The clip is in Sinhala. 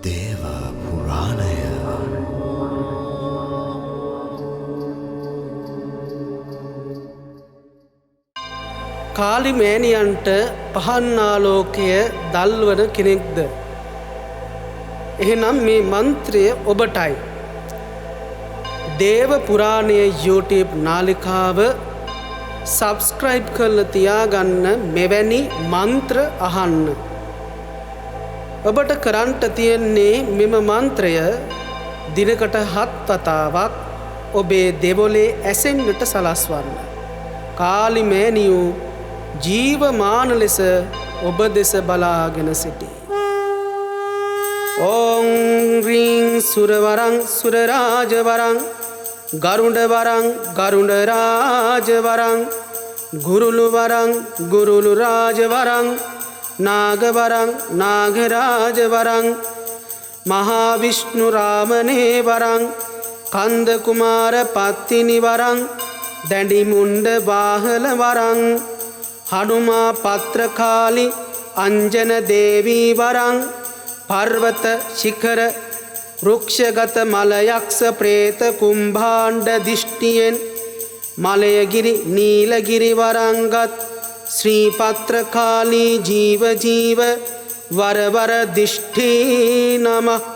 දේව පුරාණය කාලි මෑණියන්ට පහන් ආලෝකය දල්වන කෙනෙක්ද? එහෙනම් මේ මන්ත්‍රය ඔබටයි. දේව පුරාණය YouTube නාලිකාව සබ්ස්ක්‍රයිබ් කරලා තියාගන්න මෙවැනි මන්ත්‍ර අහන්න. ඔබට කරන්න තියෙන්නේ මෙම මන්ත්‍රය දිනකට 7 වතාවක් ඔබේ දෙවොලේ ඇසෙන්නට සලස්වන්න. කාලි මෑණියෝ ජීවමාන ලෙස ඔබ දෙස බලාගෙන සිටී. ඕං රීං සුරවරං සුරරාජවරං ගරුඩවරං ගරුඩරාජවරං ගුරුළුවරං ගුරුළුරාජවරං නාගවරං නාගරාජවරං මහාවිෂ්ණු රාමනේ වරං කන්ද කුමාර පත්තිනි වරං දැඩිමුණ්ඩ වාහල වරං හනුමා පත්‍රකාලි අංජන දේවී වරං පර්වත ශිඛර වෘක්ෂගත මලයක්ෂ ප්‍රේත කුම්භාණ්ඩ දිෂ්ටියෙන් මලයගිරි නීලගිරි වරංගත් ශ්‍රී පත්‍රකාලී ජීව ජීව වරවර දිෂ්ඨී නමః